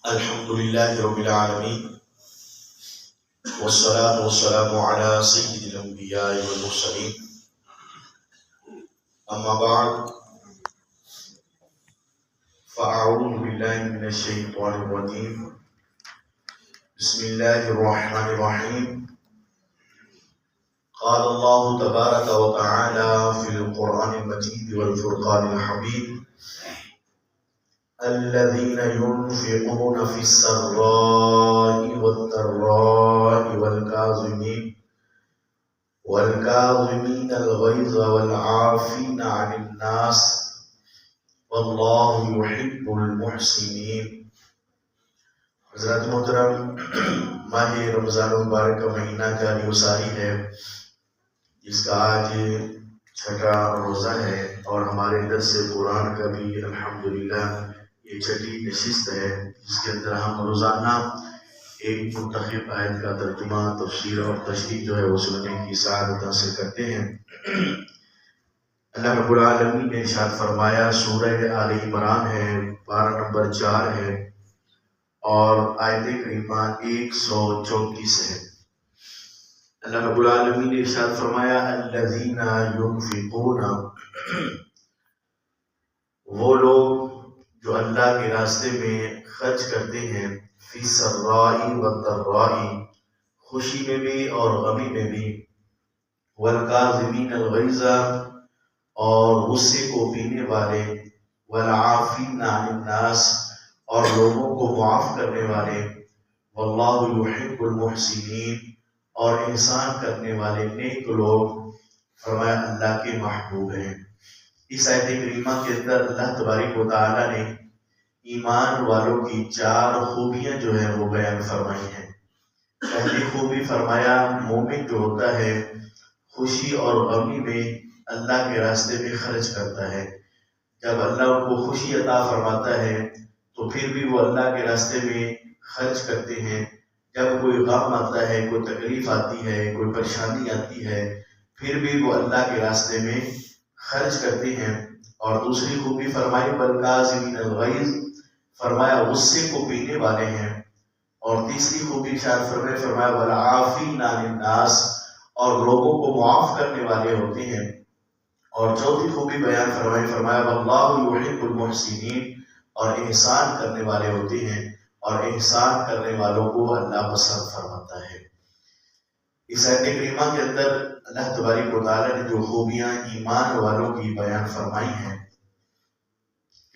الحمد لله رب العالمين والصلاة والسلام على سيد الأنبياء والمرسلين أما بعد فأعوذ بالله من الشيطان الرجيم بسم الله الرحمن الرحيم قال الله تبارك وتعالى في القرآن المجيد والفرقان الحميد الذين ينفقون في السراء والضراء والكاظمين الغيظ والعافين عن الناس والله يحب المحسنين۔ حضرات محترم، ماہ رمضان المبارک کا مہینہ کا انیورسری ہے، جس کا آج چھٹا روزہ ہے، اور ہمارے درس قرآن کا بھی الحمدللہ یہ چھٹی نشست ہے، جس کے اندر ہم روزانہ ایک منتخب آیت کا ترجمہ، تفسیر اور تشریح جو ہے وہ سننے کی سعادت حاصل کرتے ہیں۔ اللہ رب العالمین نے ارشاد فرمایا، سورہ آل عمران ہے، پارہ نمبر 4 ہے اور آیت کریمہ 134 ہے۔ اللہ رب العالمین نے ارشاد فرمایا، الذین ينفقون، وہ لوگ جو اللہ کے راستے میں خرچ کرتے ہیں، فی السراء والضراء، خوشی میں بھی اور غمی میں بھی، والکاظمین الغیظ، اور غصے کو پینے والے، والعافین عن الناس، اور لوگوں کو معاف کرنے والے، واللہ یحب المحسنین، اور احسان کرنے والے نیک لوگ فرمایا اللہ کے محبوب ہیں۔ اس آیت کریمہ کے اندر اللہ تبارک و تعالیٰ نے ایمان والوں کی 4 خوبیاں جو ہیں وہ بیان فرمائی ہیں۔ پہلی خوبی فرمایا، مومن جو ہوتا ہے خوشی اور غمی میں اللہ کے راستے میں خرچ کرتا ہے۔ جب اللہ ان کو خوشی عطا فرماتا ہے تو پھر بھی وہ اللہ کے راستے میں خرچ کرتے ہیں۔ جب کوئی غم آتا ہے، کوئی تکلیف آتی ہے، کوئی پریشانی آتی ہے، پھر بھی وہ اللہ کے راستے میں خرچ کرتے ہیں۔ اور دوسری خوبی فرمائی، والکاظمین الغیظ، فرمایا غصے کو پینے والے ہیں۔ اور تیسری خوبی ارشاد فرمایا والعافین عن الناس، اور لوگوں کو معاف کرنے والے ہوتے ہیں۔ اور چوتھی خوبی بیان فرمایا واللہ یحب المحسنین، اور احسان کرنے والے ہوتے ہیں، اور احسان کرنے والوں کو اللہ پسند فرماتا ہے۔ اس آیت کریمہ کے اندر اللہ تبارک و تعالیٰ نے جو خوبیاں ایمان والوں کی بیان فرمائی ہیں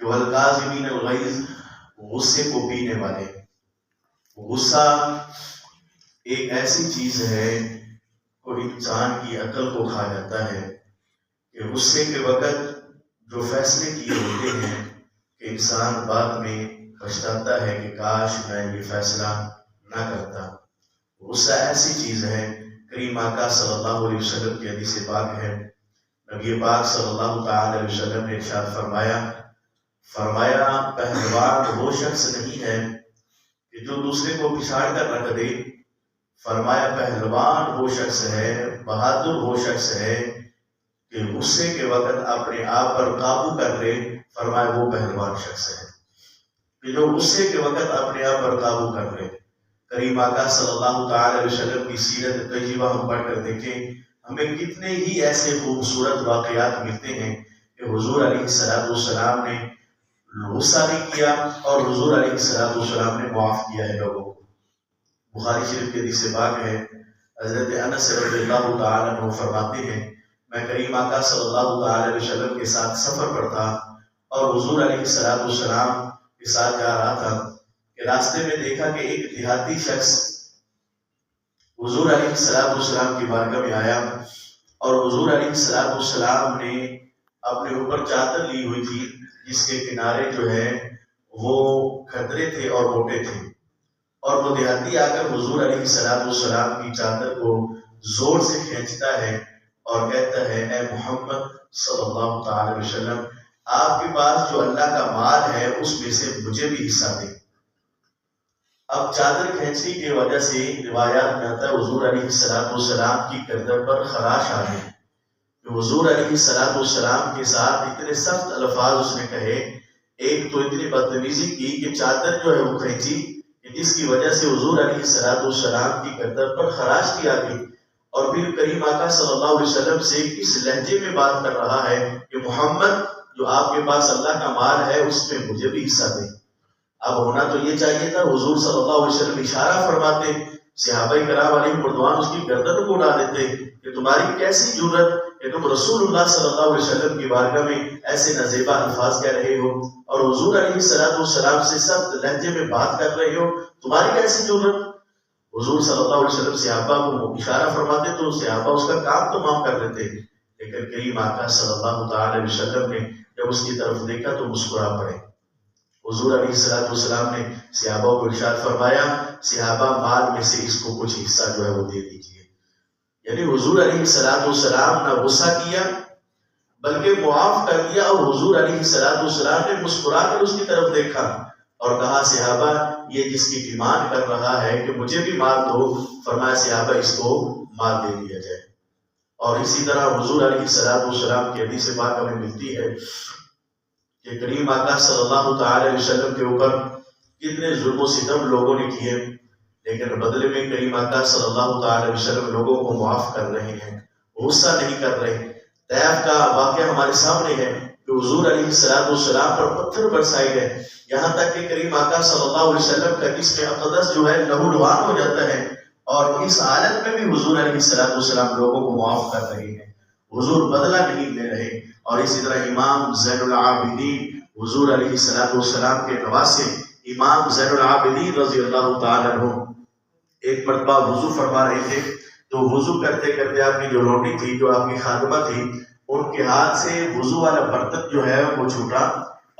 کہ والکاظمین الغیظ، غصے کو پینے والے۔ غصہ ایک ایسی چیز ہے جو انسان کی عقل کو کھا جاتا ہے، کہ غصے کے وقت جو فیصلے کیے ہوتے ہیں کہ انسان بعد میں پچھتاتا ہے کہ کاش میں یہ فیصلہ نہ کرتا۔ غصہ ایسی چیز ہے، کریم آقا صلی اللہ علیہ وسلم کی حدیث پاک ہے، نبی پاک صلی اللہ تعالی علیہ وسلم نے ارشاد فرمایا پہلوان وہ شخص نہیں ہے کہ جو دوسرے کو پچھاڑ کر رکھ دے، فرمایا پہلوان وہ شخص ہے، بہادر وہ شخص ہے کہ غصے کے وقت اپنے آپ پر قابو کر لے، فرمایا وہ پہلوان شخص ہے کہ جو غصے کے وقت اپنے آپ پر قابو کر لے۔ کریم آقا صلی اللہ تعالی علیہ وسلم کی سیرت طیبہ ہم پڑھ کر دیکھیں، ہمیں کتنے ہی ایسے خوبصورت واقعات ملتے ہیں کہ حضور علیہ السلام نے غصہ نہیں کیا، اور حضور علیہ السلام نے معاف کیا ہے لوگوں کو۔ بخاری شریف کے حدیث پاک ہے، حضرت انس رضی اللہ تعالیٰ عنہ فرماتے ہیں، میں کریم آقا صلی اللہ تعالی علیہ وسلم کے ساتھ سفر پر تھا، اور حضور علیہ السلام کے ساتھ جا رہا تھا کہ راستے میں دیکھا کہ ایک دیہاتی شخص حضور علیہ السلام کی بارگاہ میں آیا، اور حضور علیہ السلام نے اپنے اوپر چادر لی ہوئی تھی، جس کے کنارے جو ہے وہ کھدرے تھے اور موٹے تھے، اور وہ دیہاتی آ کر حضور علیہ السلام کی چادر کو زور سے کھینچتا ہے اور کہتا ہے، اے محمد صلی اللہ تعالی علیہ وسلم، آپ کے پاس جو اللہ کا مال ہے اس میں سے مجھے بھی حصہ دیں۔ اب چادر کھینچنے کی وجہ سے روایات میں آتا ہے حضور علیہ السلام کی گردن پر خراش آ گئی، کہ حضور علیہ السلام کے ساتھ اتنے سخت الفاظ اس نے کہے ایک تو اتنی بدتمیزی کی کہ چادر جو ہے وہ کھینچی، جس کی وجہ سے حضور علیہ السلام کی گردن پر خراش کی آ گئی، اور پھر کریم آقا صلی اللہ علیہ وسلم سے کس لہجے میں بات کر رہا ہے کہ محمد جو آپ کے پاس اللہ کا مال ہے اس میں مجھے بھی حصہ دیں۔ اب ہونا تو یہ چاہیے تھا حضور صلی اللہ علیہ وسلم اشارہ فرماتے، صحابہ کرام علیہ رضوان اس کی گردن کو اڑا دیتے کہ تمہاری کیسی جرت کہ تم رسول اللہ صلی اللہ علیہ وسلم کی بارگاہ میں ایسے نازیبا الفاظ کہہ رہے ہو اور حضور علیہ السلام سے سخت لہجے میں بات کر رہے ہو، تمہاری کیسی جرت؟ حضور صلی اللہ علیہ وسلم صحابہ کو اشارہ فرماتے تو صحابہ اس کا کام تو معاف کر لیتے، لیکن کریم آقا صلی اللہ تعالی علیہ وسلم نے جب اس کی طرف دیکھا تو مسکرا پڑے۔ حضور علیہ السلام نے صحابہ کو ارشاد فرمایا صحابہ مال میں سے اس کو کچھ حصہ جو ہے وہ دے دیجیے۔ یعنی حضور علیہ السلام نہ غصہ کیا بلکہ معاف کر دیا، اور حضور علیہ السلام نے مسکرا کر اس کی طرف دیکھا اور کہا صحابہ یہ جس کی ڈیمانڈ کر رہا ہے کہ مجھے بھی مال دو، فرمایا صحابہ اس کو مال دے دیا جائے۔ اور اسی طرح حضور علیہ السلام کی حدیث پاک ہمیں ملتی ہے کہ کریم آقا صلی اللہ تعالی علیہ وسلم کے اوپر کتنے ظلم و ستم لوگوں نے کیے، لیکن بدلے میں کریم آقا صلی اللہ تعالی علیہ وسلم لوگوں کو معاف کر رہے ہیں، غصہ نہیں کر رہے۔ طیف کا واقعہ ہمارے سامنے ہے کہ حضور علیہ السلام پر پتھر برسائے گئے، یہاں تک کہ کریم آقا صلی اللہ علیہ وسلم کا جسم اقدس جو ہے لہو لہان ہو جاتا ہے، اور اس حالت میں بھی حضور علیہ السلام لوگوں کو معاف کر رہے ہیں، حضور بدلہ نہیں لے رہے۔ اور اسی طرح امام زین العابدین حضور علیہ السلام کے نواسے امام زین العابدین رضی اللہ تعالیٰ عنہ ایک مرتبہ وضو فرما رہے تھے، تو وضو کرتے کرتے آپ کی جو لوٹی تھی، جو آپ کی خادمہ تھی، ان کے ہاتھ سے وضو والا برتن جو ہے وہ چھوٹا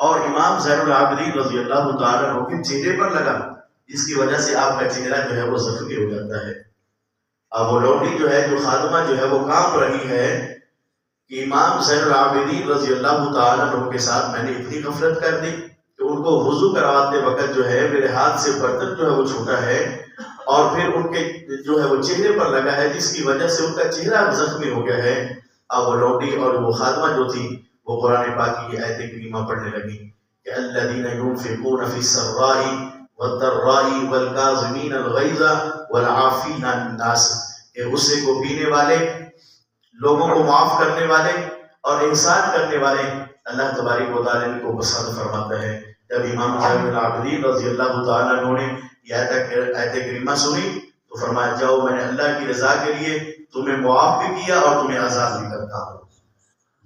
اور امام زین العابدین رضی اللہ تعالیٰ عنہ کے چہرے پر لگا، جس کی وجہ سے آپ کا چہرہ جو ہے وہ زخمی ہو جاتا ہے۔ اب وہ لوٹی جو ہے، جو خادمہ جو ہے وہ کانپ رہی ہے کہ امام زین العابدین رضی اللہ تعالیٰ عنہ کے ساتھ میں نے اتنی غفلت کر دی کہ ان کو وضو کرواتے وقت جو ہے میرے ہاتھ سے برتن جو ہے وہ چھوٹا ہے اور پھر ان کے جو ہے وہ چہرے پر لگا ہے، جس کی وجہ سے ان کا چہرہ زخمی ہو گیا ہے۔ اب وہ لوٹی اور وہ خادمہ جو تھی وہ قرآن پاک کی آیت کریمہ پڑھنے لگی کہ الذین ينفقون فی السراء والضراء والکاظمین الغیظ والعافین عن الناس، کہ غصے کو پینے والے، لوگوں کو معاف کرنے والے اور احسان کرنے والے اللہ تبارک و تعالیٰ کو پسند فرماتا ہے۔ جب امام زین العابدین رضی اللہ تعالیٰ عنہ نے یہ آیت کریمہ سنی تو فرمایا جاؤ میں نے اللہ کی رضا کے لیے تمہیں معاف بھی کیا اور تمہیں آزاد بھی کرتا ہوں۔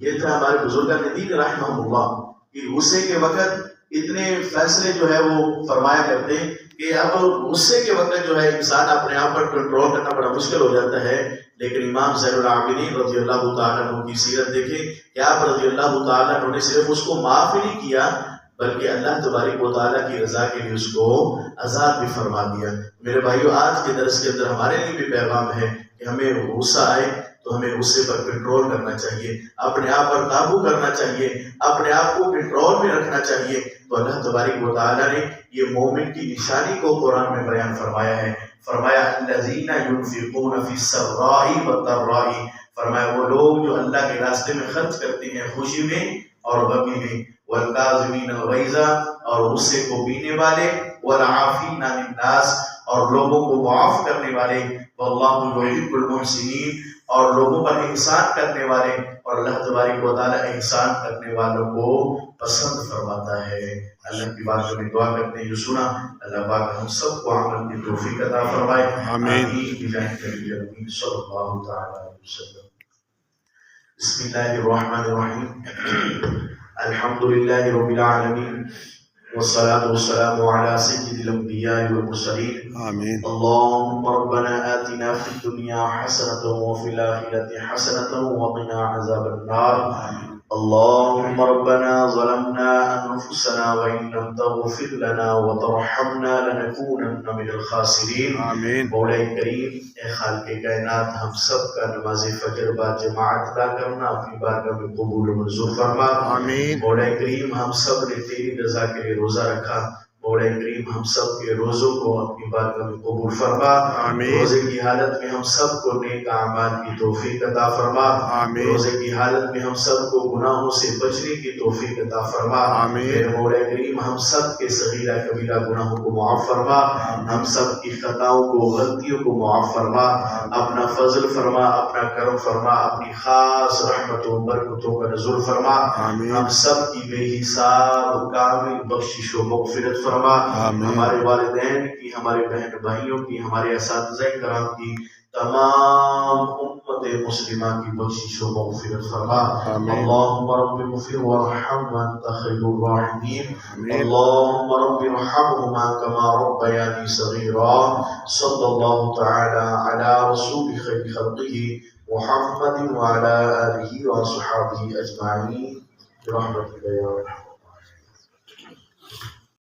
یہ تھا ہمارے بزرگان دین رحمہ اللہ کہ غصے کے وقت اتنے فیصلے جو ہے وہ فرمایا کرتے ہیں کہ اب غصے کے وقت جو ہے انسان اپنے آپ پر کنٹرول کرنا بڑا مشکل ہو جاتا ہے، لیکن امام زین العابدین رضی اللہ تعالیٰ عنہ کی سیرت دیکھیں کہ آپ رضی اللہ تعالیٰ عنہ نے صرف اس کو معاف ہی نہیں کیا بلکہ اللہ تبارک و تعالیٰ کی رضا کے لیے اس کو آزاد بھی فرما دیا۔ میرے بھائیو، آج کے درس کے اندر ہمارے لیے بھی پیغام ہے کہ ہمیں غصہ آئے تو ہمیں غصے پر کنٹرول کرنا چاہیے، اپنے آپ پر قابو کرنا چاہیے، اپنے آپ کو کنٹرول میں رکھنا چاہیے۔ تو اللہ تبارک و تعالیٰ نے یہ مومن کی نشانی کو قرآن میں بیان فرمایا ہے، فرمایا الذین ینفقون فی السراء والضراء، فرمایا وہ لوگ جو اللہ کے راستے میں خرچ کرتے ہیں خوشی میں اور غمی میں، والکاظمین الغیظ، اور غصے کو پینے والے، والعافین عن الناس، اور لوگوں کو معاف کرنے والے، واللہ یحب المحسنین، اور لوگوں پر احسان کرنے والے، اور اللہ تبارک و تعالیٰ احسان کرنے والوں کو پسند فرماتا ہے۔ اللہ کی بات میں دعا کرتے ہیں جو سنا اللہ پاک ہم سب کو عمل کی توفیق عطا فرمائے، آمین بجاہ نبی امین صلی اللہ تعالی علیہ وسلم۔ بسم اللہ الرحمن الرحیم، الحمد للہ رب العالمین، والصلاة والسلام على سيد الأنبياء والمرسلين، آمين۔ اللهم ربنا آتنا في الدنيا حسنة وفي الآخرة حسنة وقنا عذاب النار، آمين۔ اللهم ربنا ظلمنا أنفسنا وإن لم تغفر لنا وترحمنا لنكونن من الخاسرين، آمين۔ مولا کریم، اے خالق کائنات، ہم سب کا نماز فجر با جماعت ادا کرنا اپنی بارگاہ میں قبول و منظور فرما، آمین۔ مولا کریم، ہم سب نے تیری رضا کے لیے روزہ رکھا، مولا کریم کریم ہم سب کے روزوں کو اپنی بارگاہ میں قبول فرما، آمین۔ روزے کی حالت میں ہم سب کو نیک اعمال کی توفیق عطا فرما، آمین۔ روزے کی حالت میں ہم سب کو گناہوں سے بچنے کی توفیق عطا فرما، آمین۔ میرے مولا کریم ہم سب کے صغیرہ کبیرہ گناہوں کو معاف فرما، ہم سب کی خطاؤں کو غلطیوں کو معاف فرما، اپنا فضل فرما، اپنا کرم فرما، اپنی خاص رحمت و برکتوں کا نزول فرما، آمین۔ ہم سب کی بے حساب کامل بخشش و مغفرت فرما، آمین۔ ہمارے والدین کی، ہمارے بہن بھائیوں کی، ہمارے اساتذہ کرام کی، تمام امت مسلمہ کی بخشش و مغفرت فرما۔ آمین۔ اللہم رب اغفر وارحم وانت خیر الراحمین، آمین۔ اللہم رب ارحمہما کما ربیانی صغیرا۔ صلی اللہ تعالی علی رسول خیر خلقہ محمد وعلی آلہ وصحبہ اجمعین برحمتک یا ارحم